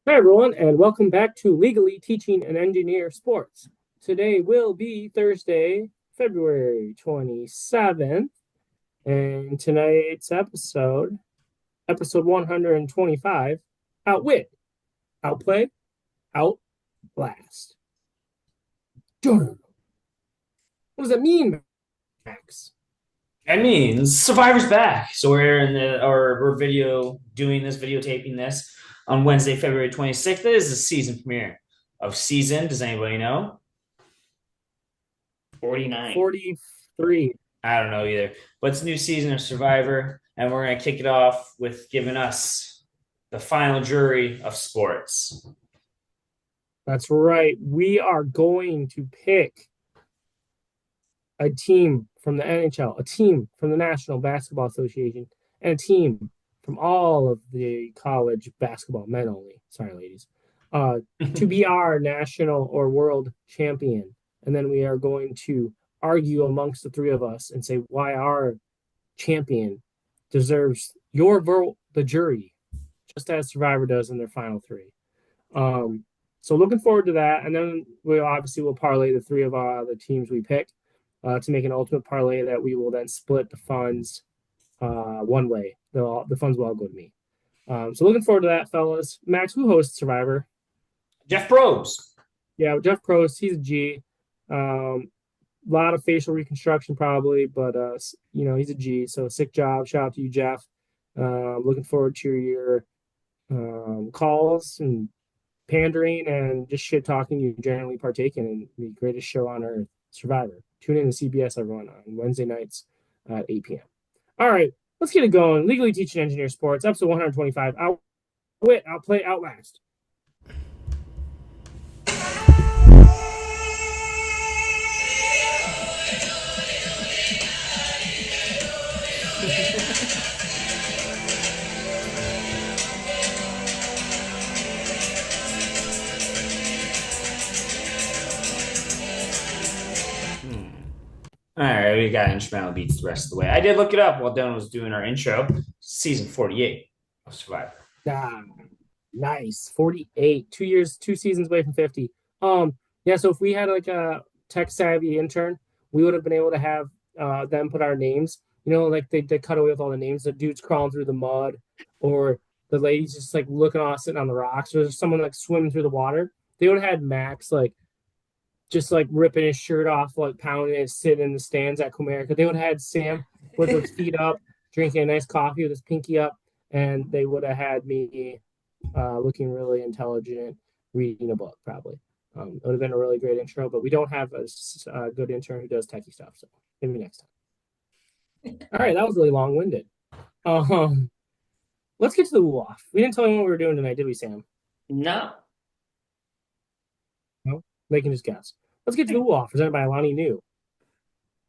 Hi, everyone, and welcome back to Legally Teaching an Engineer Sports. Today will be Thursday, February 27th, and tonight's episode 125, Outwit, Outplay, Outlast. What does that mean, Max? That means Survivor's back. So we're videotaping this on Wednesday, February 26th. That is the season premiere of Season. Does anybody know? 49. 43. I don't know either. But it's a new season of Survivor, and we're gonna kick it off with giving us the final jury of sports. That's right. We are going to pick a team from the NHL, a team from the National Basketball Association, and a team from all of the college basketball men only. Sorry, ladies. To be our national or world champion. And then we are going to argue amongst the three of us and say why our champion deserves your vote, the jury, just as Survivor does in their final three. So looking forward to that. And then we obviously will parlay the three of the teams we pick to make an ultimate parlay that we will then split the funds one way. The funds will all go to me. So looking forward to that, fellas. Max, who hosts Survivor? Jeff Probst. Yeah, Jeff Prost. He's a G. A lot of facial reconstruction probably, but he's a G. So sick job. Shout out to you, Jeff. Looking forward to your calls and pandering and just shit talking you generally partake in the greatest show on earth, Survivor. Tune in to CBS, everyone, on Wednesday nights at 8 p.m. All right, let's get it going. Legally Teaching Engineer Sports, episode 125. Outwit, Outplay, Outlast. All right, we got instrumental beats the rest of the way. I did look it up while Dylan was doing our intro. Season 48 of Survivor. Ah, nice. 48. 2 years, 2 seasons away from 50. Yeah, so if we had like a tech savvy intern, we would have been able to have them put our names. Like they cut away with all the names. The dude's crawling through the mud, or the lady's just like looking off sitting on the rocks, or there's someone like swimming through the water. They would have had Max like just like ripping his shirt off, like pounding it, sitting in the stands at Comerica. They would have had Sam with his feet up, drinking a nice coffee with his pinky up, and they would have had me looking really intelligent, reading a book, probably. It would have been a really great intro, but we don't have a good intern who does techie stuff, so maybe next time. All right, that was really long winded. Um, let's get to the woo off. We didn't tell you what we were doing tonight, did we, Sam? No. No, they can just guess. Let's get to the woo off, presented by Alani New.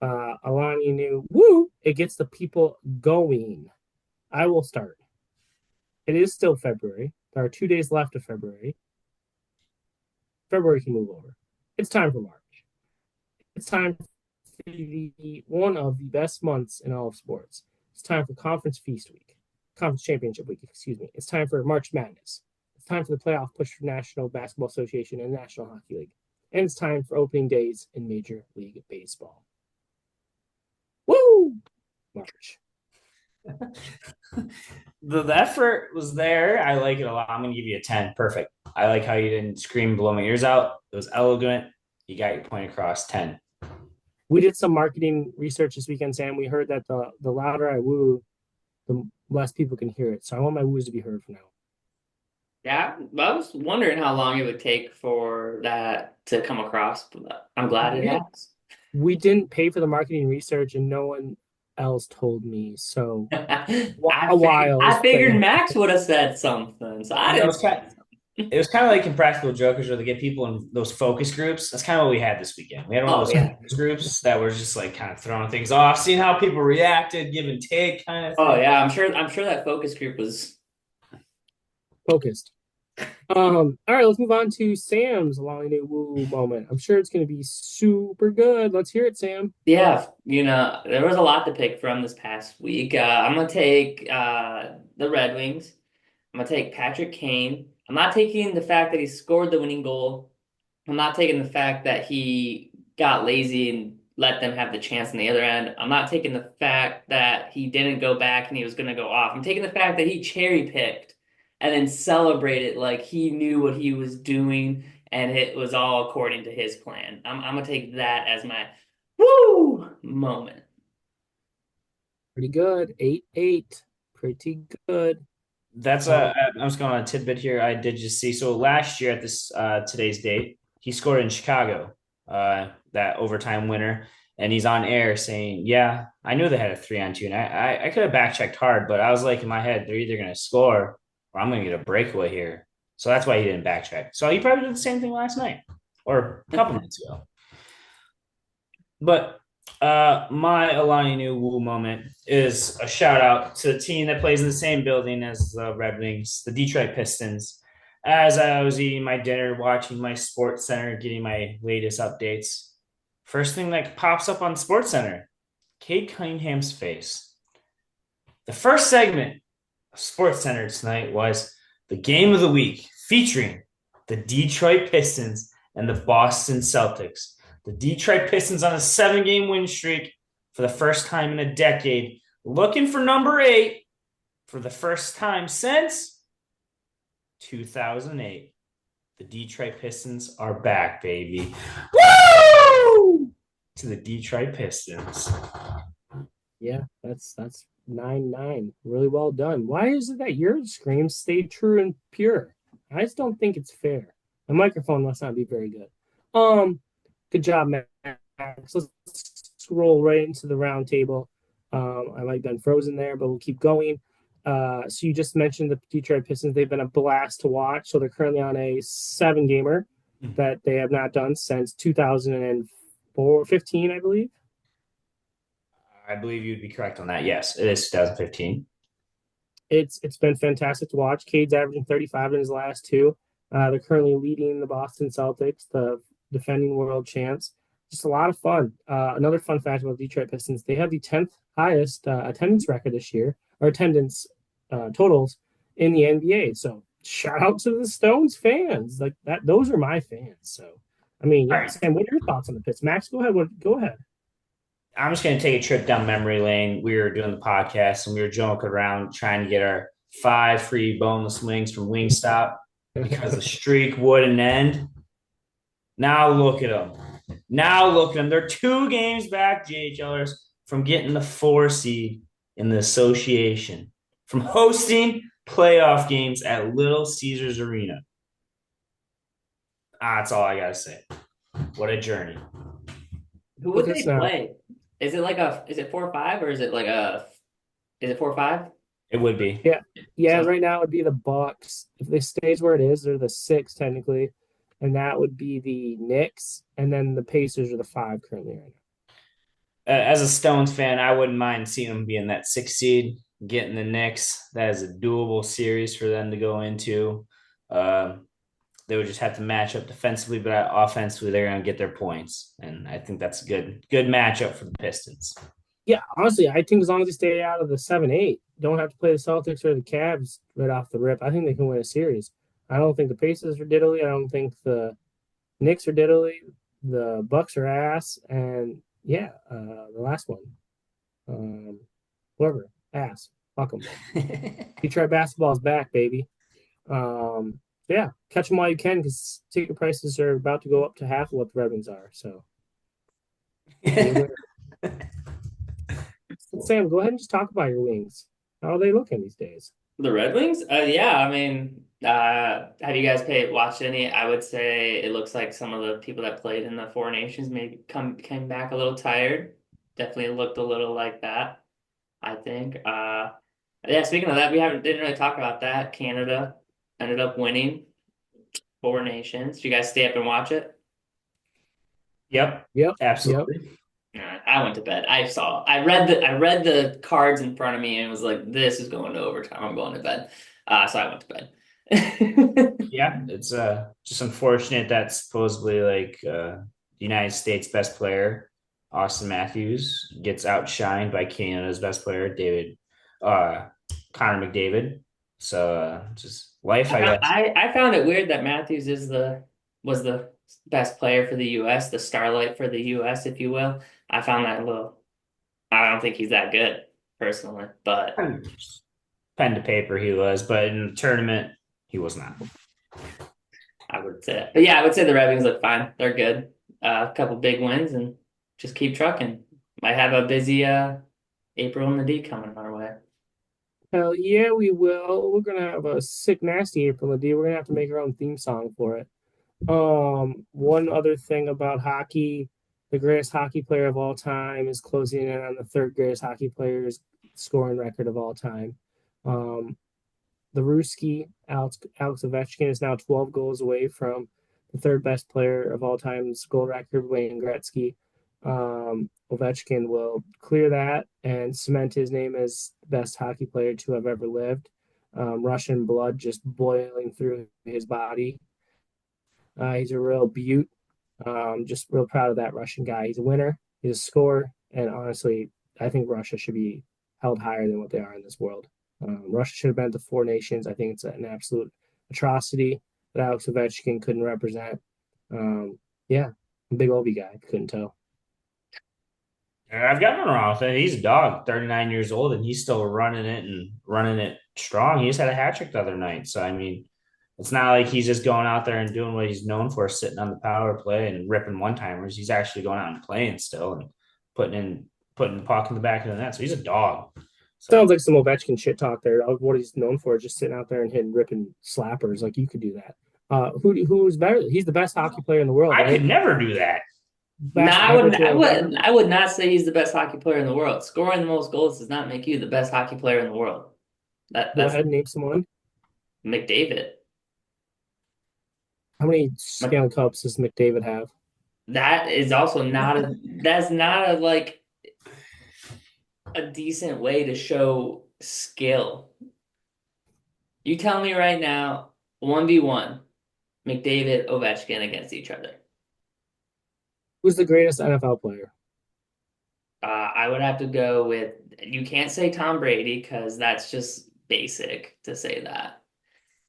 Alani New, woo! It gets the people going. I will start. It is still February. There are 2 days left of February. February can move over. It's time for March. It's time for one of the best months in all of sports. It's time for Conference Championship Week, excuse me. It's time for March Madness. It's time for the playoff push for National Basketball Association and National Hockey League. And it's time for opening days in Major League Baseball. Woo! March. The effort was there. I like it a lot. I'm gonna give you a 10. Perfect. I like how you didn't scream blow my ears out. It was elegant. You got your point across. 10. We did some marketing research this weekend, Sam. We heard that the louder I woo, the less people can hear it. So I want my woos to be heard from now. Yeah, I was wondering how long it would take for that to come across, but I'm glad it We, has. we didn't pay for the marketing research, and no one else told me. So a while is I figured playing. Max would have said something, so I You know, didn't say it was kind of like Impractical Jokers where they get people in those focus groups. That's kind of what we had this weekend. We had one of Oh those yeah. focus groups that were just like kind of throwing things off, seeing how people reacted, give and take kind of Oh thing. yeah, I'm sure that focus group was Focused. All right, let's move on to Sam's Lonnie Woo moment. I'm sure it's going to be super good. Let's hear it, Sam. yeah, there was a lot to pick from this past week. I'm gonna take the Red Wings. I'm gonna take Patrick Kane. I'm not taking the fact that he scored the winning goal. I'm not taking the fact that he got lazy and let them have the chance on the other end. I'm not taking the fact that he didn't go back and he was gonna go off. I'm taking the fact that he cherry picked and then celebrated like he knew what he was doing and it was all according to his plan. I'm gonna take that as my woo moment. Pretty good. 8-8. Pretty good. That's Um, I'm just going on a tidbit here. I did just see. So last year at this today's date, he scored in Chicago, that overtime winner, and he's on air saying, "Yeah, I knew they had a 3-on-2, and I could have back checked hard, but I was like in my head, they're either going to score or I'm going to get a breakaway here." So that's why he didn't back check. So he probably did the same thing last night or a couple nights ago. But my Alani Nu Wu moment is a shout out to the team that plays in the same building as the Red Wings, the Detroit Pistons. As I was eating my dinner, watching my Sports Center, getting my latest updates, first thing that pops up on Sports Center, Kate Cunningham's face. The first segment of Sports Center tonight was the game of the week featuring the Detroit Pistons and the Boston Celtics. The Detroit Pistons on a 7-game win streak for the first time in a decade, looking for number 8 for the first time since 2008. The Detroit Pistons are back, baby. Woo! To the Detroit Pistons. yeah, that's 9-9. Really well done. Why is it that your screams stay true and pure? I just don't think it's fair. My microphone must not be very good. Good job, Max. Let's scroll right into the round table. I might have been frozen there, but we'll keep going. So you just mentioned the Detroit Pistons. They've been a blast to watch. So they're currently on a 7-gamer that they have not done since 2015, I believe. I believe you'd be correct on that. Yes, it is 2015. It's been fantastic to watch. Cade's averaging 35 in his last two. They're currently leading the Boston Celtics, the defending world champs. Just a lot of fun. Another fun fact about Detroit Pistons: they have the 10th highest attendance record this year, or attendance totals in the NBA. So shout out to the Stones fans, like that. Those are my fans. So I mean, All yeah. right. Sam, what are your thoughts on the Pistons? Max, go ahead. Go ahead. I'm just going to take a trip down memory lane. We were doing the podcast and we were joking around trying to get our 5 free boneless wings from Wingstop because the streak wouldn't end. Now look at them. Now look at them. They're 2 games back, JHLers, from getting the 4 seed in the association, from hosting playoff games at Little Caesars Arena. That's all I got to say. What a journey. Who Look would at they this now. play? Is it 4-5 or is it like a is it 4-5? It would be. Yeah, yeah. So Right now it would be the Bucks. If they stays where it is, they're the 6 technically, and that would be the Knicks, and then the Pacers are the 5 currently right As a Stones fan, I wouldn't mind seeing them being that 6 seed, getting the Knicks. That is a doable series for them to go into. They would just have to match up defensively, but offensively, they're going to get their points, and I think that's a good matchup for the Pistons. Yeah, honestly, I think as long as they stay out of the 7-8, don't have to play the Celtics or the Cavs right off the rip. I think they can win a series. I don't think the Pacers are diddly. I don't think the Knicks are diddly. The Bucks are ass, and yeah, the last one, whoever ass, fuck them. Detroit basketball is back, baby. Yeah, catch them while you can because ticket prices are about to go up to half of what the Red Wings are. So be aware. Sam, go ahead and just talk about your wings. How are they looking these days? the Red Wings? Yeah, I mean, have you guys watched any? I would say it looks like some of the people that played in the Four Nations maybe came back a little tired. Definitely looked a little like that, I think. Yeah, speaking of that, we haven't didn't really talk about that. Canada ended up winning Four Nations. Did you guys stay up and watch it? Yep, Yep, yep. absolutely. I went to bed. I read the cards in front of me and was like, this is going to overtime. I'm going to bed. So I went to bed. Yeah, it's just unfortunate that supposedly the United States best player, Austin Matthews, gets outshined by Canada's best player, David Connor McDavid. So just life, I guess. I found it weird that Matthews was the best player for the U.S., the starlight for the U.S., if you will. I found that a little. I don't think he's that good personally, but Pen to paper, he was, but in the tournament, he was not. I would say, but yeah, I would say the Red Wings look fine. They're good. A couple big wins and just keep trucking. Might have a busy April in the D coming our way. Hell yeah, we will. We're gonna have a sick, nasty April D. We're gonna have to make our own theme song for it. One other thing about hockey, the greatest hockey player of all time is closing in on the third greatest hockey player's scoring record of all time. Um, the Ruski, Alex Ovechkin, is now 12 goals away from the third best player of all time's goal record, Wayne Gretzky. Ovechkin will clear that and cement his name as the best hockey player to have ever lived. Russian blood just boiling through his body. He's a real beaut. Just real proud of that Russian guy. He's a winner. He's a scorer, and honestly, I think Russia should be held higher than what they are in this world. Russia should have been at the Four Nations. I think it's an absolute atrocity that Alex Ovechkin couldn't represent. Yeah, big Obi guy. Couldn't tell. I've got nothing wrong with it. He's a dog, 39 years old, and he's still running it and running it strong. He just had a hat trick the other night. So, I mean, it's not like he's just going out there and doing what he's known for, sitting on the power play and ripping one timers. He's actually going out and playing still and putting the puck in the back of the net. So he's a dog. So Sounds like some Ovechkin shit talk there. What he's known for is just sitting out there and hitting ripping slappers. Like you could do that. Who's better? He's the best hockey player in the world, I right? could never do that. No, Best ever to have ever. I would not say he's the best hockey player in the world. Scoring the most goals does not make you the best hockey player in the world. Go That's ahead and name someone. McDavid. How many Stanley Cups does McDavid have? That is also not a that's not a like a decent way to show skill. You tell me right now, 1v1, McDavid, Ovechkin against each other. Who's the greatest NFL player? I would have to go with you can't say Tom Brady because that's just basic to say that.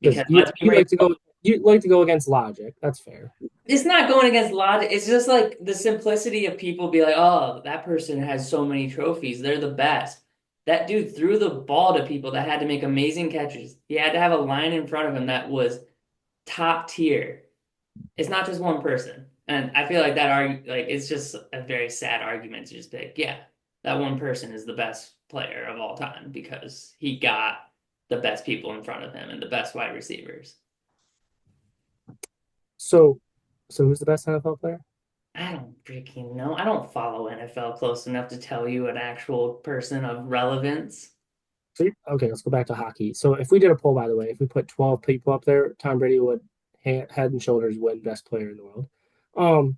Because Because let's be real, you like to go against logic. That's fair. it's not going against logic. It's just like the simplicity of people be like, oh, that person has so many trophies. They're the best. That dude threw the ball to people that had to make amazing catches. He had to have a line in front of him that was top tier. It's not just one person. And I feel like it's just a very sad argument to just be like, yeah, that one person is the best player of all time because he got the best people in front of him and the best wide receivers. So, so who's the best NFL player? I don't freaking know. I don't follow NFL close enough to tell you an actual person of relevance. Okay, let's go back to hockey. So if we did a poll, by the way, if we put 12 people up there, Tom Brady would head and shoulders win best player in the world. Um,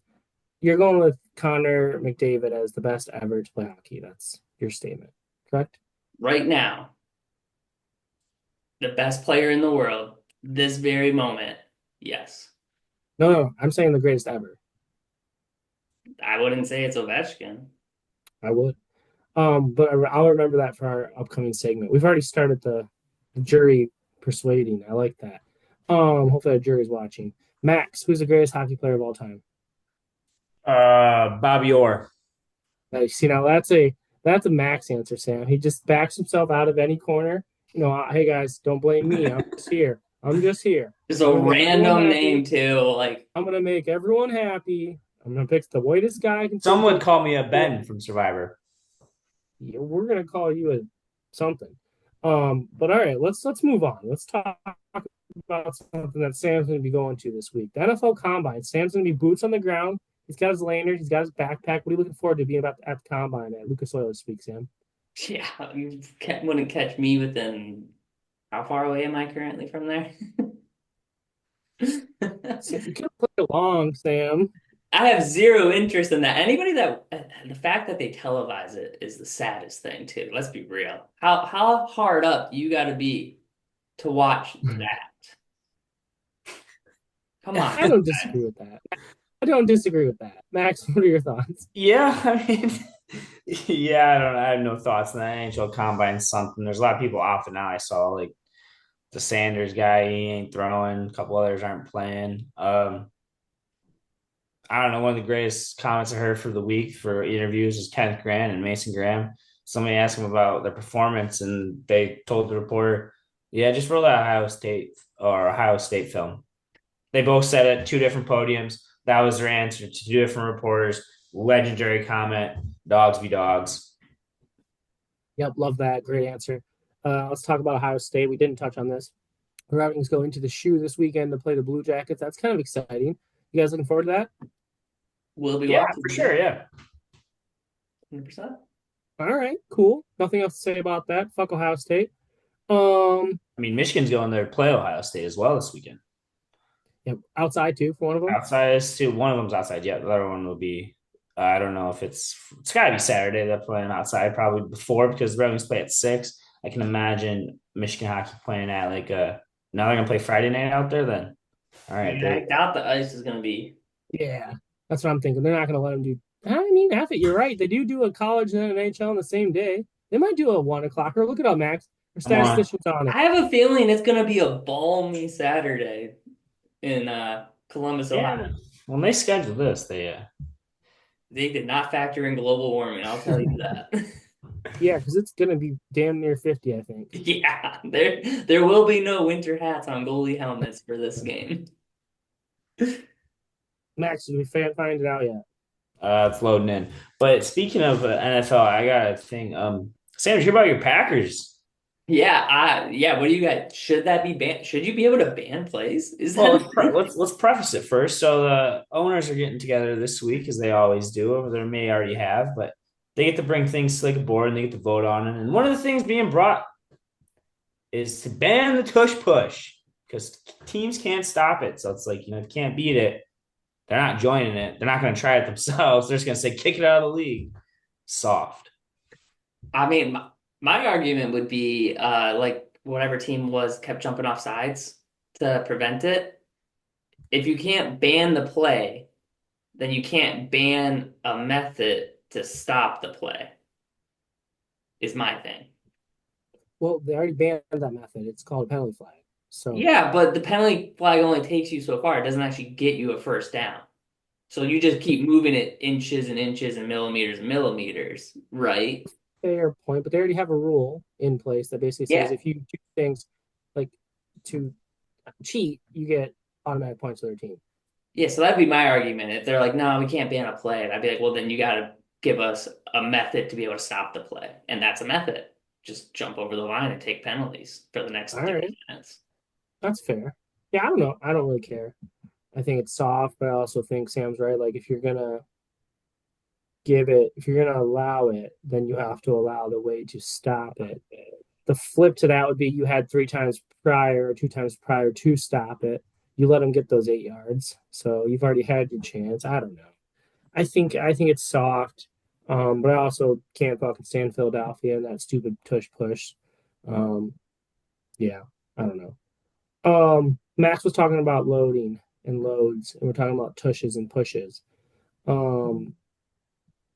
you're going with Connor McDavid as the best ever to play hockey. That's your statement, correct? Right now, the best player in the world, this very moment, yes. No, I'm saying the greatest ever. I wouldn't say it's Ovechkin. I would. But I'll remember that for our upcoming segment. We've already started the jury persuading. I like that. Hopefully our jury's watching. Max, who's the greatest hockey player of all time? Bobby Orr. See now that's a Max answer, Sam. He just backs himself out of any corner. Hey guys, don't blame me. I'm just here. I'm just here. Just I'm a gonna make everyone random happy. name too. Like I'm gonna make everyone happy. I'm gonna pick the whitest guy I can. Some would call me a Ben from Survivor. Yeah, we're gonna call you a something. But all right, let's move on. Let's talk about something that Sam's gonna be going to this week. The NFL Combine. Sam's gonna be boots on the ground. He's got his lanyard. He's got his backpack. What are you looking forward to being about at the Combine at Lucas Oil this week, Sam? yeah, you wouldn't catch me within how far away am I currently from there? So you could play along, Sam. I have zero interest in that. Anybody that the fact that they televise it is the saddest thing too. Let's be real. How hard up you got to be to watch that? Come on. I don't disagree with that. I don't disagree with that. Max, what are your thoughts? Yeah, I mean, yeah, I don't. I have no thoughts on that. NHL Combine something. There's a lot of people off it now. I saw like The Sanders guy, he ain't throwing. A couple others aren't playing. I don't know. One of the greatest comments I heard for the week for interviews is Kenneth Grant and Mason Graham. Somebody asked him about their performance, and they told the reporter, "Yeah, just roll that Ohio State film." They both said it, two different podiums. That was their answer to two different reporters. Legendary comment. Dogs be dogs. Yep, love that. Great answer. Let's talk about Ohio State. We didn't touch on this. The Ravens go into the shoe this weekend to play the Blue Jackets. That's kind of exciting. You guys looking forward to that? We'll be Yeah, watching. for sure. Yeah. 100%. All right, cool. Nothing else to say about that. Fuck Ohio State. Um, I mean, Michigan's going there to play Ohio State as well this weekend. yeah, outside too for one of them. Outside is two. One of them's outside. Yeah, the other one will be. I don't know if it's got to be Saturday. They're playing outside probably before because the Ravens play at 6. I can imagine Michigan hockey playing at like a. Now they're gonna play Friday night out there. Then, all right, Yeah, I doubt the ice is going to be. Yeah, that's what I'm thinking. They're not going to let them do. I mean, half it. You're right. They do a college and an NHL on the same day. They might do a 1 o'clocker. Look it up, Max. Our come on. statistician's on it. I have a feeling it's going to be a balmy Saturday in Columbus, Yeah. Ohio. When they schedule this, They did not factor in global warming, I'll tell you that. Yeah, because it's going to be damn near 50, I think. Yeah, there will be no winter hats on goalie helmets for this game. Max, did we find it out yet? it's loading in. But speaking of NFL, I got a thing. Sanders, hear about your Packers? Yeah, what do you got? Should that be banned? Should you be able to ban plays? Is Well, that let's preface it first. So the owners are getting together this week, as they always do, or they may already have, but they get to bring things to like a board and they get to vote on it. And one of the things being brought is to ban the tush push because teams can't stop it. So it's like, if you can't beat it, they're not joining it. They're not going to try it themselves. They're just going to say, kick it out of the league. Soft. I mean, my argument would be like whatever team was kept jumping off sides to prevent it. If you can't ban the play, then you can't ban a method to stop the play, is my thing. Well, they already banned that method. It's called a penalty flag. So, Yeah, but the penalty flag only takes you so far. It doesn't actually get you a first down. So you just keep moving it inches and inches and millimeters, right? fair point. But they already have a rule in place that basically says Yeah. if you do things like to cheat, you get automatic points for their team. Yeah, so that'd be my argument. If they're like, no, we can't ban a play, I'd be like, well, then you got to give us a method to be able to stop the play. And that's a method. Just jump over the line and take penalties for the next All 30 right, minutes. that's fair. Yeah, I don't know. I don't really care. I think it's soft, but I also think Sam's right. Like if you're gonna allow it, then you have to allow the way to stop it. The flip to that would be you had 3 times prior or 2 times prior to stop it. You let them get those 8 yards, so you've already had your chance. I don't know. I think it's soft, but I also can't fucking stand Philadelphia and that stupid tush push. Um, yeah, I don't know. Max was talking about loading and loads, and we're talking about tushes and pushes. Um,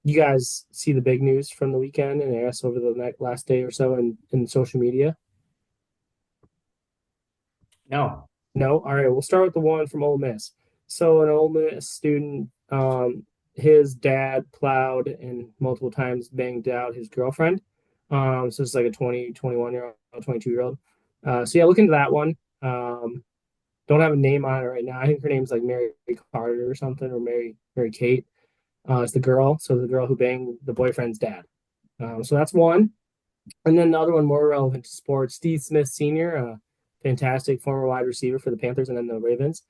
you guys see the big news from the weekend and I guess over the last day or so in social media? No. No? All right, we'll start with the one from Ole Miss. So an Ole Miss student, his dad plowed and multiple times banged out his girlfriend. So it's like a 20, 21-year old, 22-year-old. So yeah, look into that one. Don't have a name on it right now. I think her name's like Mary Carter or something, or Mary Kate. It's the girl. So the girl who banged the boyfriend's dad. So that's one. And then the other one more relevant to sports, Steve Smith Sr., fantastic former wide receiver for the Panthers and then the Ravens.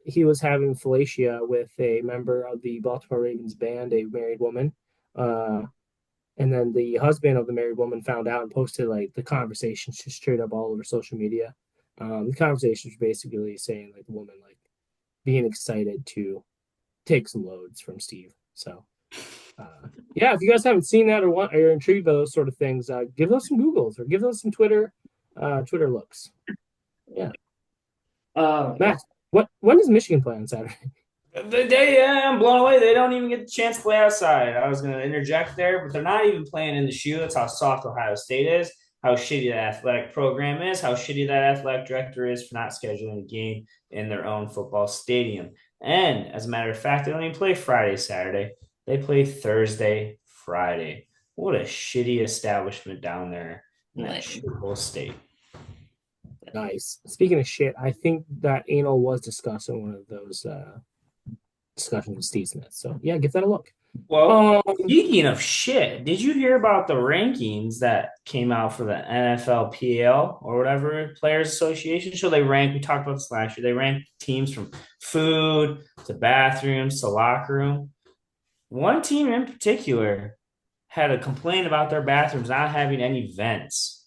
He was having fellatio with a member of the Baltimore Ravens band, a married woman. And then the husband of the married woman found out and posted like the conversations just straight up all over social media. The conversations were basically saying like the woman like being excited to take some loads from Steve. So yeah, if you guys haven't seen that or want or you're intrigued by those sort of things, give those some Googles or give those some Twitter looks. Yeah. Yeah. Max, when does Michigan play on Saturday? I'm blown away. They don't even get the chance to play outside. I was going to interject there, but they're not even playing in the shoe. That's how soft Ohio State is. how shitty that athletic program is, how shitty that athletic director is for not scheduling a game in their own football stadium. And as a matter of fact, they don't even play Friday, Saturday. They play Thursday, Friday. What a shitty establishment down there in that Lame. shithole state. Nice. Speaking of shit, I think that anal was discussed in one of those discussions with Steve Smith. So yeah, give that a look. Well, Um, speaking of shit, did you hear about the rankings that came out for the NFLPL or whatever Players Association? So they rank, we talked about this last year, they ranked teams from food to bathrooms to locker room. One team in particular had a complaint about their bathrooms not having any vents.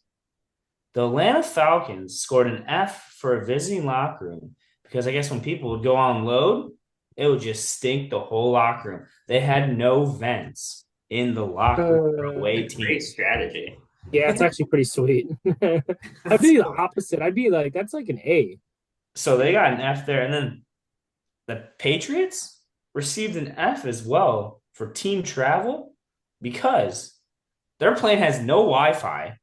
The Atlanta Falcons scored an F for a visiting locker room because I guess when people would go on load, it would just stink the whole locker room. They had no vents in the locker room for away Great teams. strategy. yeah, it's actually pretty sweet. I'd be the opposite. I'd be like, that's like an A. So they got an F there. And then the Patriots received an F as well for team travel because their plane has no Wi Fi.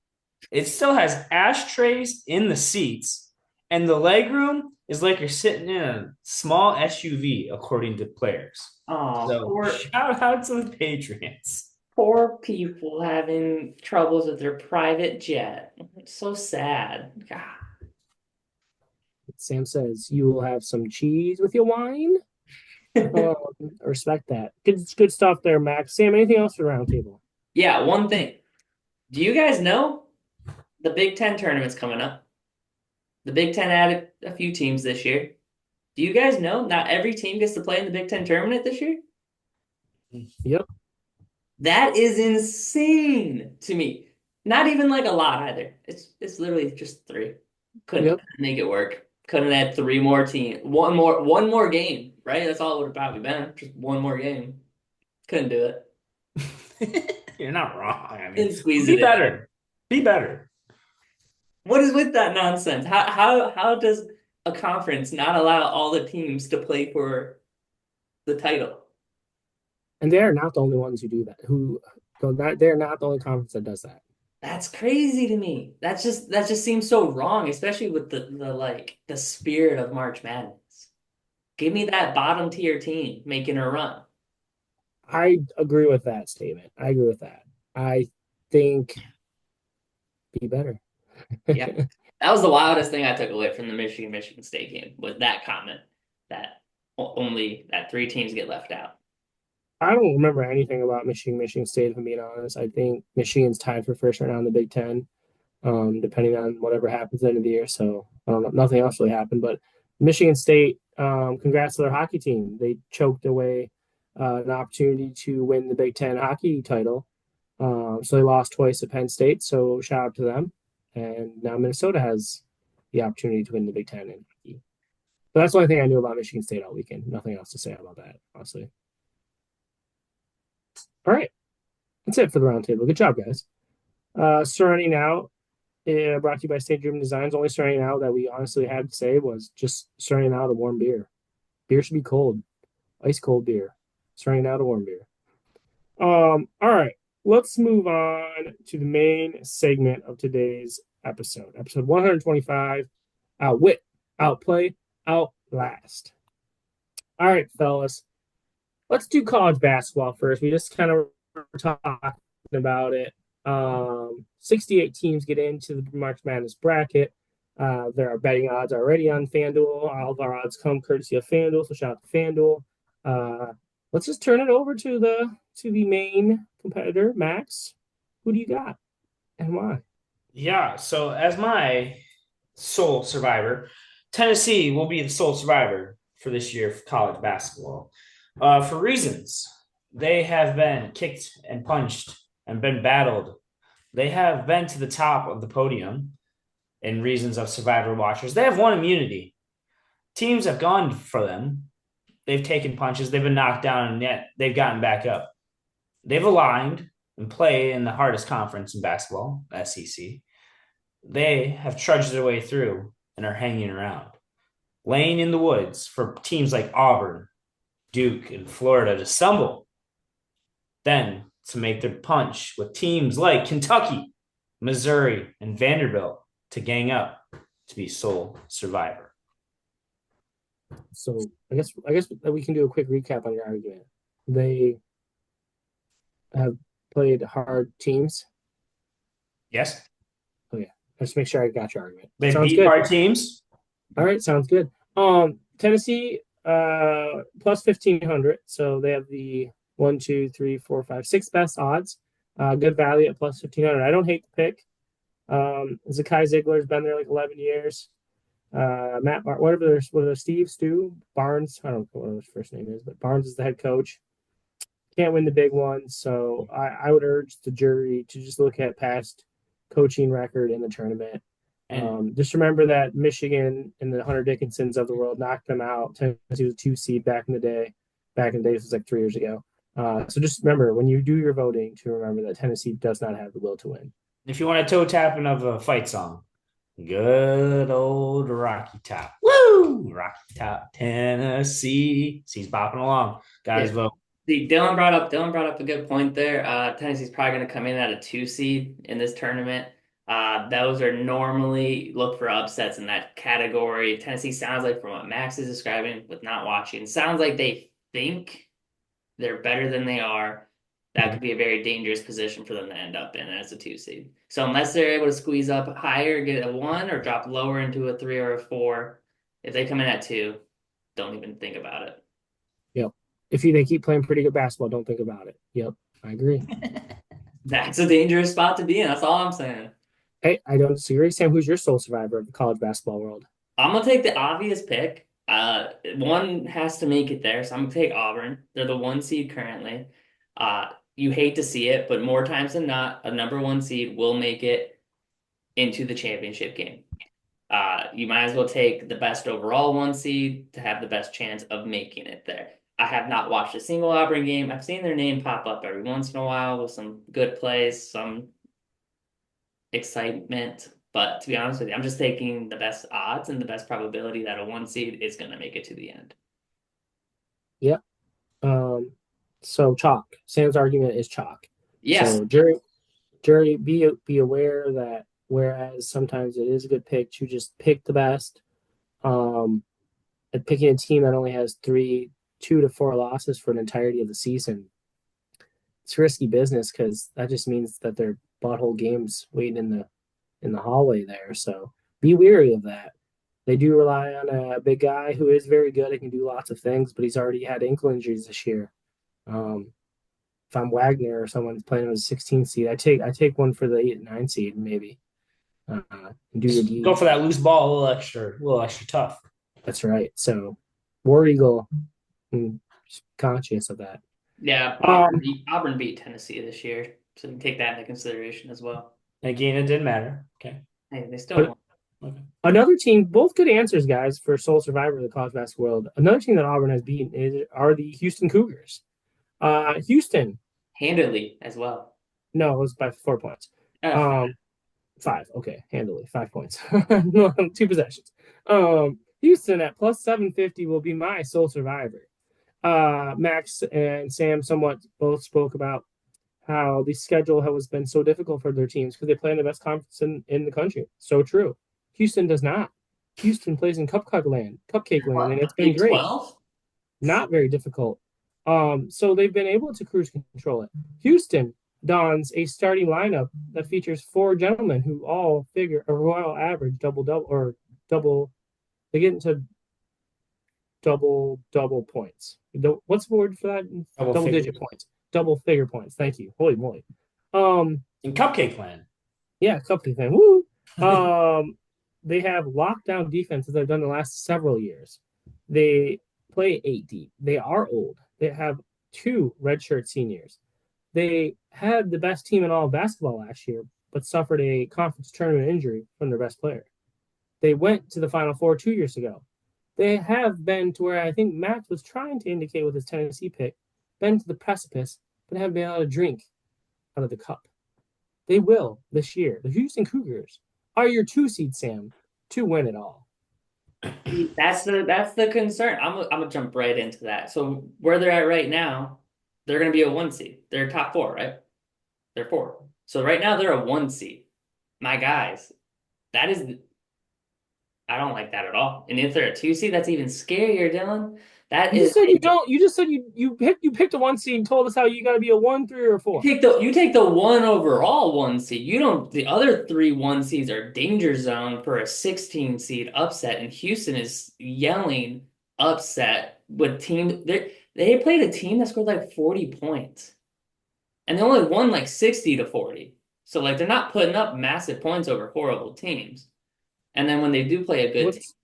It still has ashtrays in the seats, and the legroom is like you're sitting in a small SUV, according to players. Oh, So shout out to the Patriots. poor people having troubles with their private jet. It's so sad. God. Sam says you will have some cheese with your wine. I respect that. Good stuff there, Max. Sam, anything else for the roundtable? Yeah, one thing. Do you guys know the Big Ten tournament's coming up? The Big Ten added a few teams this year. Do you guys know not every team gets to play in the Big Ten tournament this year? Yep. That is insane to me. Not even like a lot either. It's literally just three. Couldn't Yep. make it work. Couldn't add three more teams. One more game, right? That's all it would have probably been. Just one more game. Couldn't do it. You're not wrong. I mean, Didn't squeeze be it in. better. Be better. What is with that nonsense? How does a conference not allow all the teams to play for the title? And they are not the only ones who do that. They're not the only conference that does that. That's crazy to me. That just seems so wrong, especially with the spirit of March Madness. Give me that bottom tier team making a run. I agree with that statement. I agree with that. I think be better. Yeah. That was the wildest thing I took away from the Michigan State game was that comment that only that three teams get left out. I don't remember anything about Michigan State, if I'm being honest. I think Michigan's tied for first right now in the Big Ten, depending on whatever happens at the end of the year. So I don't know. Nothing else really happened. But Michigan State, congrats to their hockey team. They choked away an opportunity to win the Big Ten hockey title. So they lost twice to Penn State. So shout out to them. And now Minnesota has the opportunity to win the Big Ten in hockey. So that's the only thing I knew about Michigan State all weekend. Nothing else to say about that, honestly. All right. That's it for the roundtable. Good job, guys. Surrounding out, brought to you by State Driven Designs. Only surrounding out that we honestly had to say was just surrounding out a warm beer. Beer should be cold, ice cold beer. Surrounding out a warm beer. All right. Let's move on to the main segment of today's episode. Episode 125. Outwit, outplay, outlast. All right, fellas. Let's do college basketball first. We just kind of were talking about it. 68 teams get into the March Madness bracket. There are betting odds already on FanDuel. All of our odds come courtesy of FanDuel, so shout out to FanDuel. Let's just turn it over to the main competitor, Max. Who do you got and why? Yeah. So as my sole survivor, Tennessee will be the sole survivor for this year for college basketball. For reasons they have been kicked and punched and been battled. They have been to the top of the podium in reasons of survivor watchers. They have won immunity. Teams have gone for them. They've taken punches. They've been knocked down, and yet they've gotten back up. They've aligned and play in the hardest conference in basketball, SEC. They have trudged their way through and are hanging around, laying in the woods for teams like Auburn, Duke, and Florida to stumble. Then to make their punch with teams like Kentucky, Missouri, and Vanderbilt to gang up to be sole survivor. So I guess we can do a quick recap on your argument. They have played hard teams. Yes, Oh yeah, just make sure I got your argument. they Sounds beat good. our teams. All right, sounds good. Tennessee plus 1,500, so they have the one, two, three, four, five, six best odds. Good value at plus 1,500. I don't hate the pick. Zakai Ziegler's been there like 11 years. Matt Bar whatever there's what Steve Stu Barnes. I don't know what his first name is, but Barnes is the head coach. Can't win the big one, so I would urge the jury to just look at past coaching record in the tournament. And Just remember that Michigan and the Hunter Dickinsons of the world knocked them out. Tennessee was a 2 seed back in the day. Back in the day, this was like 3 years ago. So just remember when you do your voting to remember that Tennessee does not have the will to win. if you want a toe tapping of a fight song, good old Rocky Top. Woo! Rocky Top, Tennessee. He's bopping along. Got his vote. See, Dylan brought up a good point there. Tennessee's probably going to come in at a 2 seed in this tournament. Those are normally look for upsets in that category. Tennessee sounds like, from what Max is describing with not watching, sounds like they think they're better than they are. That could be a very dangerous position for them to end up in as a 2 seed. So unless they're able to squeeze up higher, get a 1, or drop lower into a 3 or a 4, if they come in at 2, don't even think about it. Yep. If they keep playing pretty good basketball, don't think about it. Yep, I agree. That's a dangerous spot to be in. That's all I'm saying. Hey, I don't disagree. Sam, who's your sole survivor of the college basketball world? I'm gonna take the obvious pick. One has to make it there, so I'm gonna take Auburn. They're the 1 seed currently. You hate to see it, but more times than not, a number 1 seed will make it into the championship game. You might as well take the best overall 1 seed to have the best chance of making it there. I have not watched a single Auburn game. I've seen their name pop up every once in a while with some good plays, some excitement. But to be honest with you, I'm just taking the best odds and the best probability that a 1 seed is going to make it to the end. Yep. So chalk. Sam's argument is chalk. Yes. So jury, be aware that whereas sometimes it is a good pick to just pick the best, and picking a team that only has 2 to 4 losses for an entirety of the season, it's risky business because that just means that they're butthole games waiting in the hallway there. So be wary of that. They do rely on a big guy who is very good and can do lots of things, but he's already had ankle injuries this year. If I'm Wagner or someone's playing with a 16 seed, I take one for the 8 and 9 seed maybe. And do your deed. Go for that loose ball, a little extra tough. That's right. So War Eagle, just conscious of that. Yeah, Auburn beat Tennessee this year, so you can take that into consideration as well. Again, it didn't matter. Okay. Hey, they still won. Okay. Another team, both good answers, guys, for sole survivor of the college basketball world. Another team that Auburn has beaten are the Houston Cougars. Houston. Handily as well. No, it was by 4 points. 5. Okay, handily 5 points. 2 possessions. Houston at plus 750 will be my sole survivor. Max and Sam somewhat both spoke about how the schedule has been so difficult for their teams because they play in the best conference in the country. So true. Houston does not. Houston plays in cupcake land, and it's been great. 12? Not very difficult. So they've been able to cruise control it. Houston dons a starting lineup that features 4 gentlemen who all figure a royal average double. They get into double points. What's the word for that? Double digit points. Double figure points. Thank you. Holy moly. In Cupcake Land. Yeah, Cupcake Land. Woo! They have lockdown defense as they've done the last several years. They play 8 deep. They are old. They have 2 redshirt seniors. They had the best team in all of basketball last year, but suffered a conference tournament injury from their best player. They went to the Final Four 2 years ago. They have been to where I think Matt was trying to indicate with his Tennessee pick, been to the precipice, but haven't been able to drink out of the cup. They will this year. The Houston Cougars are your 2 seed, Sam, to win it all. That's the concern. I'm gonna jump right into that. So where they're at right now, they're gonna be a 1 seed. They're top 4, right? They're 4. So right now they're a 1 seed. my guys, that is I don't like that at all. And if they're a 2 seed, that's even scarier, Dylan. That You is just said you don't. You just said you picked a 1 seed and told us how you got to be a 1, 3, or 4. you take the one overall 1 seed. You don't the other 3 1 seeds are danger zone for a 16 seed upset, and Houston is yelling upset with team they played a team that scored like 40 points. And they only won like 60 to 40. So like they're not putting up massive points over horrible teams. And then when they do play a good team, What's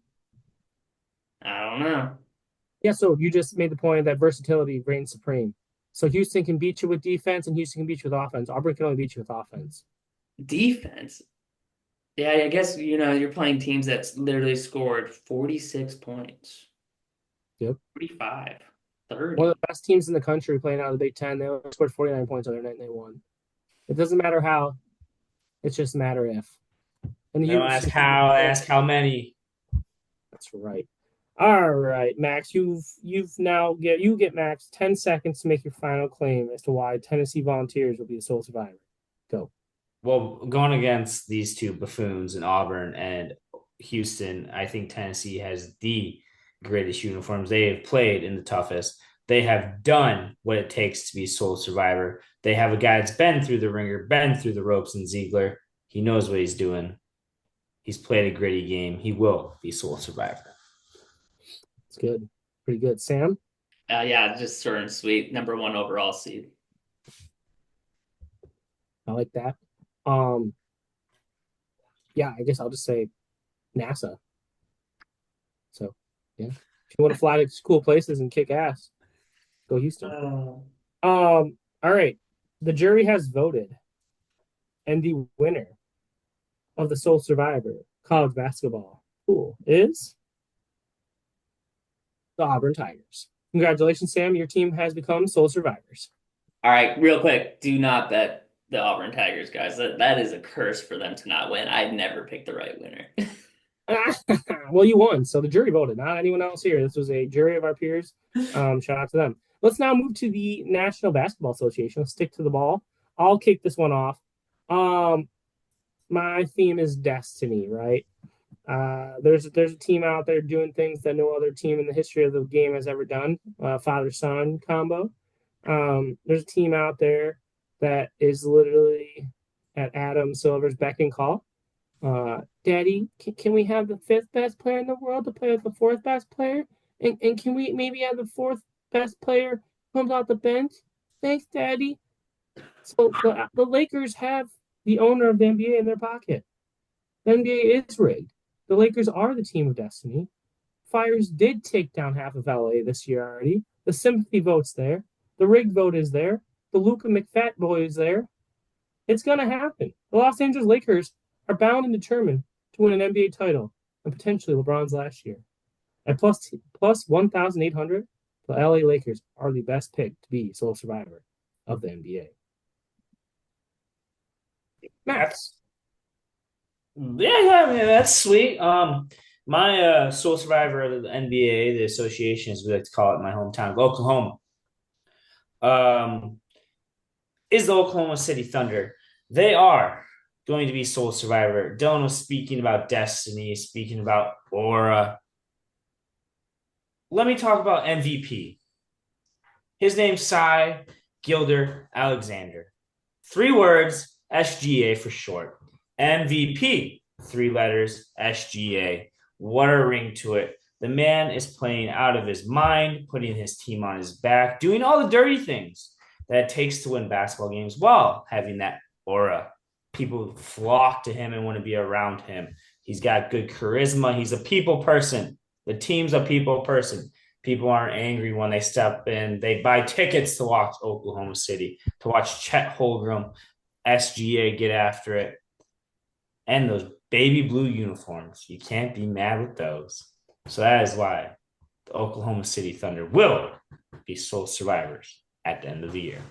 I don't know. Yeah, so you just made the point that versatility reigns supreme. So Houston can beat you with defense, and Houston can beat you with offense. Auburn can only beat you with offense. Defense. Yeah, I guess you're playing teams that's literally scored 46 points, Yep. 45, One of 30. the best teams in the country playing out of the Big Ten. They only scored 49 points on their night and they won. It doesn't matter how; it's just a matter if. And No, you, ask how, ask how many. that's right. All right, Max, you get Max 10 seconds to make your final claim as to why Tennessee Volunteers will be the sole survivor. Go. Well, going against these two buffoons in Auburn and Houston, I think Tennessee has the greatest uniforms. They have played in the toughest. They have done what it takes to be sole survivor. They have a guy that's been through the ringer, been through the ropes in Ziegler. He knows what he's doing. He's played a gritty game. He will be sole survivor. It's good. Pretty good. Sam? Yeah, just short and sweet. Number one overall seed. I like that. Um, yeah, I guess I'll just say NASA. So, yeah. If you want to fly to cool places and kick ass, go Houston. All right. The jury has voted, and the winner of the sole survivor college basketball pool is the Auburn Tigers. Congratulations, Sam. Your team has become sole survivors. All right, real quick, do not bet the Auburn Tigers, guys. That is a curse for them to not win. I'd never pick the right winner. Well, you won. So the jury voted, not anyone else here. This was a jury of our peers. Shout out to them. Let's now move to the National Basketball Association. Let's stick to the ball. I'll kick this one off. My theme is destiny, right? There's a team out there doing things that no other team in the history of the game has ever done. Father son combo. There's a team out there that is literally at Adam Silver's beck and call. Daddy, can we have the fifth best player in the world to play with the fourth best player? And can we maybe have the fourth best player comes out the bench? Thanks, Daddy. So the Lakers have the owner of the NBA in their pocket. The NBA is rigged. The Lakers are the team of destiny. Fires did take down half of LA this year already. The sympathy vote's there. The rigged vote is there. The Luka McFat boy is there. It's going to happen. The Los Angeles Lakers are bound and determined to win an NBA title and potentially LeBron's last year. At plus 1,800, the LA Lakers are the best pick to be sole survivor of the NBA. Max. Yeah, that's sweet. My sole survivor of the NBA, the association, as we like to call it in my hometown of Oklahoma, um, is the Oklahoma City Thunder. They are going to be sole survivor. Dylan was speaking about destiny, speaking about aura. Let me talk about MVP. His name's Cy Gilder Alexander. 3 words, SGA for short. MVP, 3 letters, SGA. What a ring to it. The man is playing out of his mind, putting his team on his back, doing all the dirty things that it takes to win basketball games while having that aura. People flock to him and want to be around him. He's got good charisma. He's a people person. The team's a people person. People aren't angry when they step in. They buy tickets to watch Oklahoma City, to watch Chet Holmgren, SGA get after it. And those baby blue uniforms. You can't be mad with those. So that is why the Oklahoma City Thunder will be sole survivors at the end of the year.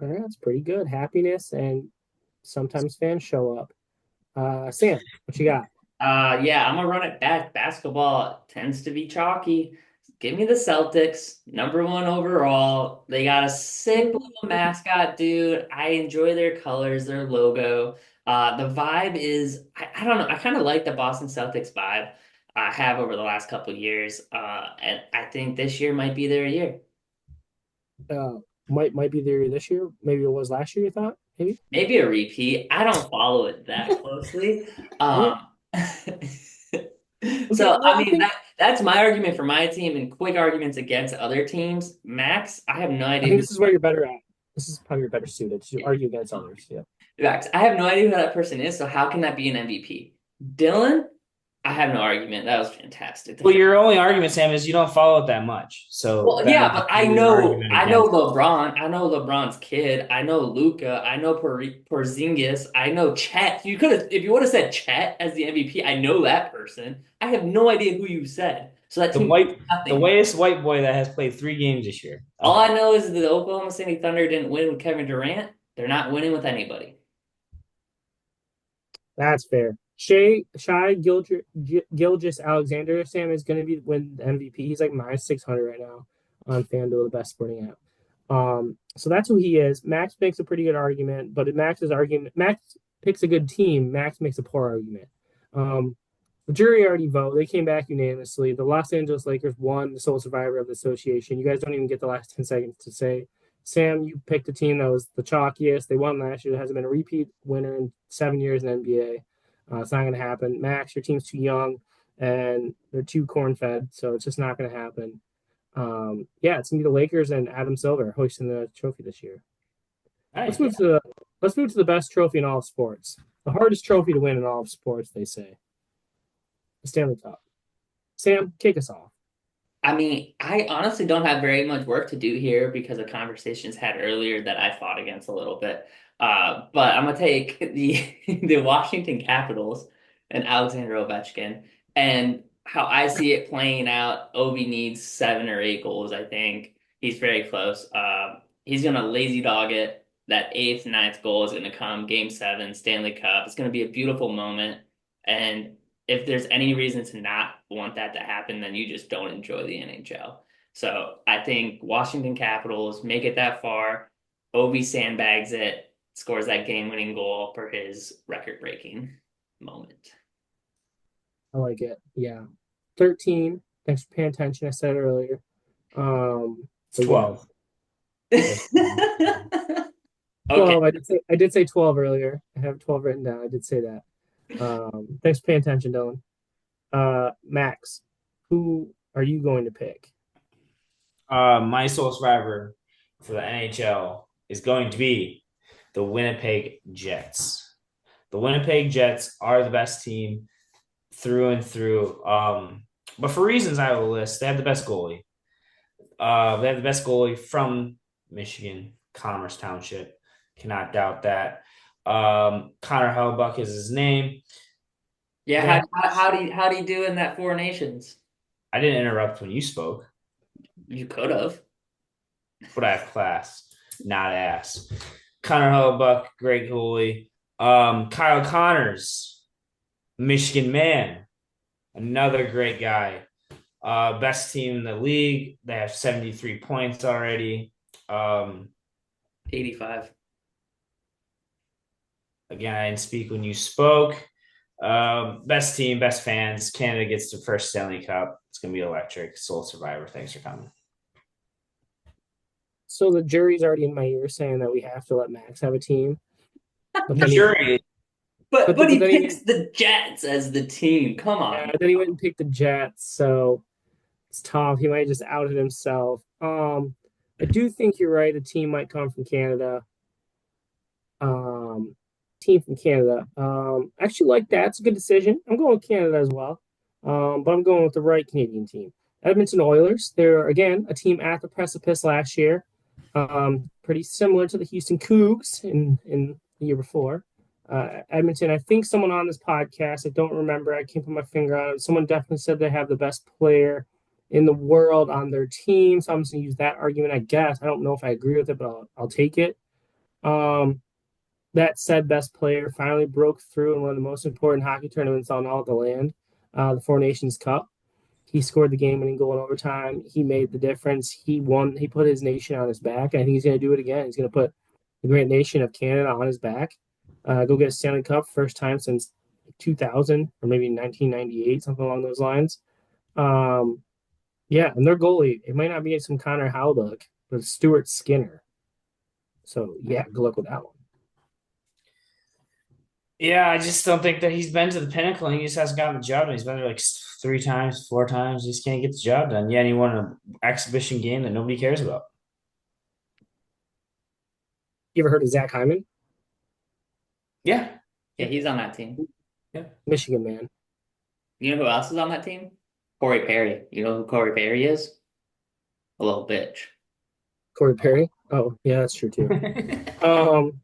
All right, that's pretty good. Happiness and sometimes fans show up. Sam, what you got? Yeah, I'm gonna run it back. Basketball tends to be chalky. Give me the Celtics, number one overall. They got a sick little mascot, dude. I enjoy their colors, their logo. The vibe is I don't know. I kind of like the Boston Celtics vibe I have over the last couple of years. And I think this year might be their year. Uh, might be there this year. Maybe it was last year. You thought maybe. Maybe a repeat. I don't follow it that closely. Um, Okay. Okay. so Well, I I mean think that's my argument for my team and quick arguments against other teams. Max, I have no I idea think who this is where you're better at. This is probably you're better suited to argue against others. Yeah. Max, I have no idea who that person is, so how can that be an MVP? Dylan, I have no argument. That was fantastic. Well, your only argument, Sam, is you don't follow it that much. So Well, that yeah, would but be an argument I know against. LeBron. I know LeBron's kid. I know Luca. I know Porzingis. I know Chet. You could have, if you would have said Chet as the MVP, I know that person. I have no idea who you said. So that The team white, the nothing. whitest white boy that has played 3 games this year. All Okay. I know is the Oklahoma City Thunder didn't win with Kevin Durant. They're not winning with anybody. That's fair. Gilgis Alexander Sam is going to be win the MVP. He's like minus 600 right now on FanDuel, the best sporting app. So that's who he is. Max makes a pretty good argument, but Max picks a good team. Max makes a poor argument. Um, the jury already voted. They came back unanimously. The Los Angeles Lakers won the sole survivor of the association. You guys don't even get the last 10 seconds to say. Sam, you picked a team that was the chalkiest. They won last year. There hasn't been a repeat winner in 7 years in the NBA. It's not going to happen. Max, your team's too young and they're too corn fed, so it's just not going to happen. Yeah, it's gonna be the Lakers and Adam Silver hoisting the trophy this year. All Let's right. move to the let's move to the best trophy in all of sports. The hardest trophy to win in all of sports, they say. The Stanley Cup. Sam, kick us off. I mean, I honestly don't have very much work to do here because of conversations had earlier that I fought against a little bit. But I'm gonna take the the Washington Capitals and Alexander Ovechkin and how I see it playing out. Ovi needs 7 or 8 goals. I think he's very close. He's gonna lazy dog it. That eighth, ninth goal is gonna come. Game 7, Stanley Cup. It's gonna be a beautiful moment, and if there's any reason to not want that to happen, then you just don't enjoy the NHL. So I think Washington Capitals make it that far. Obi sandbags it, scores that game-winning goal for his record-breaking moment. I like it. Yeah. 13. Thanks for paying attention. I said it earlier. It's But yeah. 12. Yes. Okay. 12. I did say 12 earlier. I have 12 written down. I did say that. Thanks for paying attention, Dylan. Max, who are you going to pick? My sole survivor for the NHL is going to be the Winnipeg Jets. The Winnipeg Jets are the best team through and through. But for reasons I will list, they have the best goalie. They have the best goalie from Michigan, Commerce Township. Cannot doubt that. Connor Hellbuck is his name. Yeah, They have, how do you do in that Four Nations? I didn't interrupt when you spoke, You could have. but I have class, not ass. Connor Hellbuck, great goalie. Kyle Connors, Michigan man, another great guy. Best team in the league. They have 73 points already. 85. Again, I didn't speak when you spoke. Best team, best fans. Canada gets the first Stanley Cup. It's going to be electric. Sole survivor. Thanks for coming. So the jury's already in my ear saying that we have to let Max have a team. But The then he jury. But he then he picks the Jets as the team. Come on. yeah, then he went and picked the Jets. So it's tough. He might have just outed himself. I do think you're right. A team might come from Canada. Um, team from Canada. Actually like that. It's a good decision. I'm going with Canada as well. But I'm going with the right Canadian team. Edmonton Oilers. They're again a team at the precipice last year. Pretty similar to the Houston Cougs in the year before. Edmonton, I think someone on this podcast, I don't remember, I can't put my finger on it. Someone definitely said they have the best player in the world on their team. So I'm just going to use that argument, I guess. I don't know if I agree with it, but I'll take it. Um, that said, best player finally broke through in one of the most important hockey tournaments on all the land, the Four Nations Cup. He scored the game-winning goal in overtime. He made the difference. He won. He put his nation on his back, and I think he's going to do it again. He's going to put the great nation of Canada on his back. go get a Stanley Cup, first time since 2000 or maybe 1998, something along those lines. Um, yeah, and their goalie, it might not be some Connor Howluck, but Stuart Skinner. So yeah, good luck with that one. Yeah, I just don't think that he's been to the pinnacle and he just hasn't gotten the job done. He's been there like 3 times, 4 times. He just can't get the job done. Yeah, and he won an exhibition game that nobody cares about. You ever heard of Zach Hyman? Yeah. Yeah, Yeah. he's on that team. Yeah. Michigan man. You know who else is on that team? Corey Perry. You know who Corey Perry is? A little bitch. Corey Perry. Oh, yeah, that's true too. Um,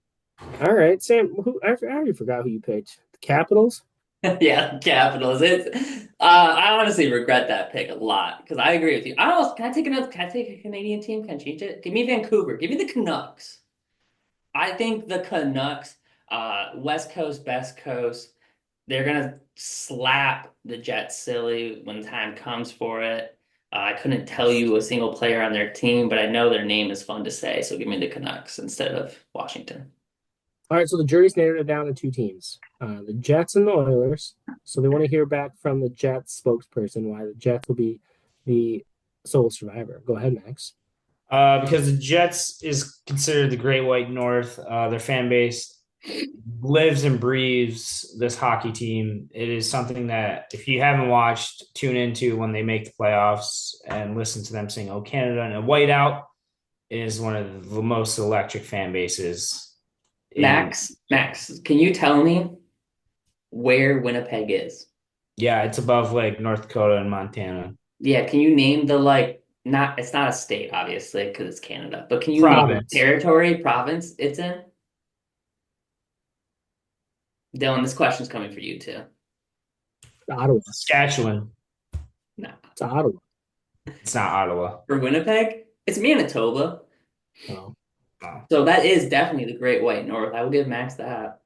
all right, Sam. I already forgot who you picked. The Capitals. Yeah, Capitals. I honestly regret that pick a lot because I agree with you. I almost can I take a Canadian team? Can I change it? Give me Vancouver. Give me the Canucks. I think the Canucks, West Coast, Best Coast, they're gonna slap the Jets silly when time comes for it. I couldn't tell you a single player on their team, but I know their name is fun to say, so give me the Canucks instead of Washington. All right, so the jury's narrowed it down to two teams, the Jets and the Oilers. So they want to hear back from the Jets spokesperson why the Jets will be the sole survivor. Go ahead, Max. Because the Jets is considered the Great White North. Their fan base lives and breathes this hockey team. It is something that if you haven't watched, tune into when they make the playoffs and listen to them sing "Oh Canada" and a whiteout. It is one of the most electric fan bases. Max, can you tell me where Winnipeg is? Yeah, it's above like North Dakota and Montana. Yeah, can you name the not it's not a state, obviously, because it's Canada, but can you name the Province. territory, province it's in? Dylan, this question's coming for you too. Ottawa. Saskatchewan. No. It's Ottawa. It's not Ottawa. For Winnipeg, it's Manitoba. Oh. No. So that is definitely the Great White North. I will give Max that.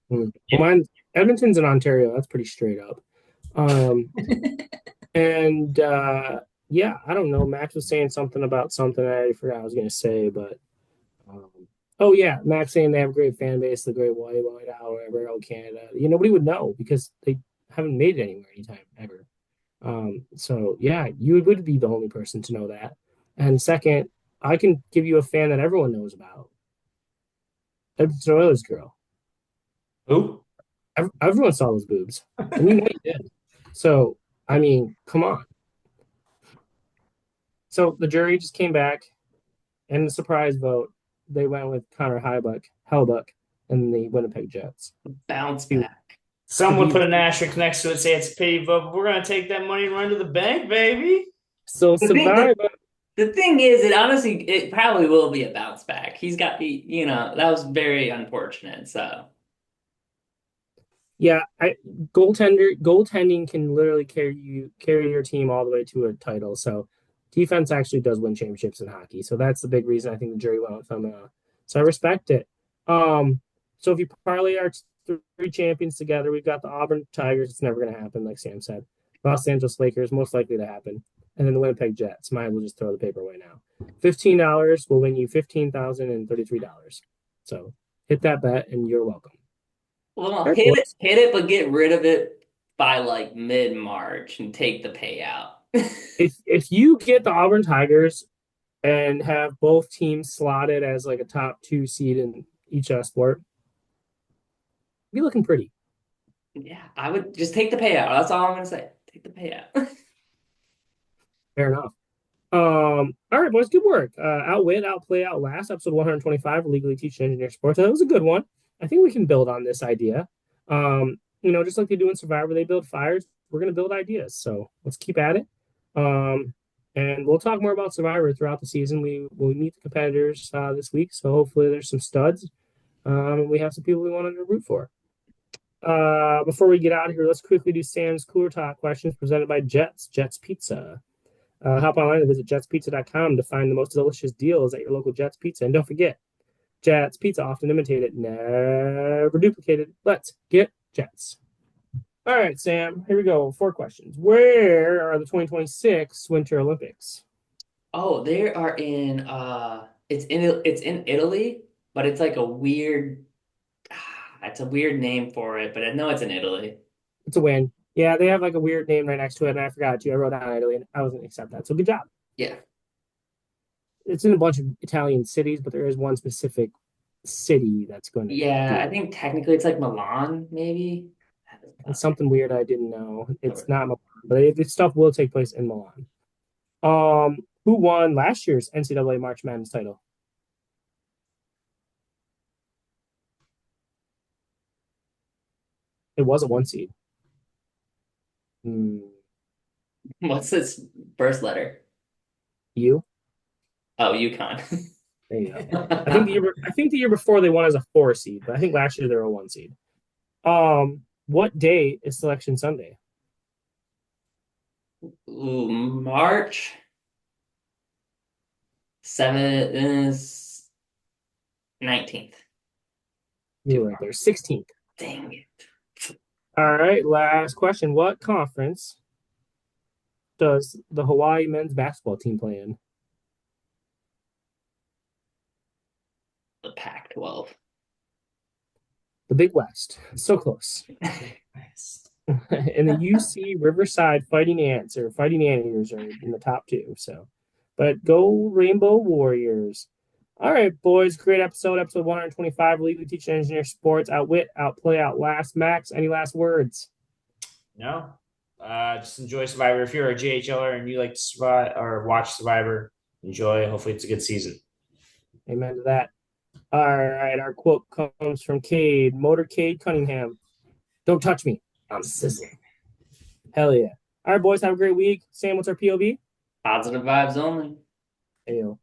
Well, mine, Edmonton's in Ontario. That's pretty straight up. Um, and yeah, I don't know. Max was saying something about something I already forgot I was going to say, but um, oh yeah, Max saying they have a great fan base, the Great White Owl, whatever, oh Canada. Nobody would know because they haven't made it anywhere anytime ever. So yeah, you would be the only person to know that. And second, I can give you a fan that everyone knows about. Edmonton Oilers girl. Who? Everyone saw those boobs, and you know you did. So I mean, come on. So the jury just came back, and the surprise vote, they went with Connor Hellbuck, and the Winnipeg Jets. Bounce back. Some would put an asterisk next to it, say it's a pity vote, but we're gonna take that money and run to the bank, baby. So The thing, survive. the thing is, it probably will be a bounce back. He's got that was very unfortunate. So Yeah, goaltending can literally carry your team all the way to a title. So defense actually does win championships in hockey. So that's the big reason I think the jury went with them. So I respect it. So if you parlay our three champions together, we've got the Auburn Tigers. It's never going to happen, like Sam said. Los Angeles Lakers, most likely to happen, and then the Winnipeg Jets. Mine will just throw the paper away now. $15 will win you $15,033. So hit that bet, and you're welcome. well, Fair hit points. it, but get rid of it by like mid-March and take the payout. If you get the Auburn Tigers and have both teams slotted as like a top two seed in each sport, be looking pretty. Yeah, I would just take the payout. That's all I'm gonna say. Take the payout. Fair enough. All right, boys, good work. Outwit, outplay, outlast, episode 125, legally teach engineer sports. That was a good one. I think we can build on this idea. Just like they do in Survivor, they build fires. We're gonna build ideas. So let's keep at it. And we'll talk more about Survivor throughout the season. We meet the competitors this week, so hopefully there's some studs. And we have some people we wanted to root for. Before we get out of here, let's quickly do Sam's Cooler Talk questions presented by Jets Pizza. Hop online and visit jetspizza.com to find the most delicious deals at your local Jets Pizza. And don't forget, Jets Pizza, often imitated, never duplicated. Let's get Jets. All right, Sam, here we go. 4 questions. Where are the 2026 Winter Olympics? Oh, they are in it's in Italy, but it's like a weird It's a weird name for it, but I know it's in Italy. It's a win. Yeah, they have like a weird name right next to it, and I forgot to. I wrote down Italy, and I wasn't gonna accept that. So good job. Yeah. It's in a bunch of Italian cities, but there is one specific city that's going to Yeah, do I it. think technically it's like Milan, maybe. That is And not something weird I didn't know. It's right. not Milan, but this stuff will take place in Milan. Who won last year's NCAA March Madness title? It was a one seed. Hmm, What's its first letter? you? Oh, Yukon. There you go. I think the year before they won as a four seed, but I think last year they were a one seed. What day is Selection Sunday? Ooh, March 7th is 19th. You Too were right far. there. 16th. Dang it. All right, last question. What conference does the Hawaii men's basketball team play in? The Pac-12. The Big West. So close. Nice. And the UC Riverside Fighting Ants or Fighting Anteaters are in the top two. So, but go Rainbow Warriors. All right, boys. Great episode 125. Legally Teach and Engineer Sports. Outwit, outplay, outlast. Max, any last words? No. Just enjoy Survivor. If you're a JHLer and you like to survive or watch Survivor, enjoy. Hopefully, it's a good season. Amen to that. All right, our quote comes from Cade, Motorcade Cunningham. Don't touch me. I'm sizzling. Hell yeah. All right, boys, have a great week. Sam, what's our POV? Positive vibes only. Ayo.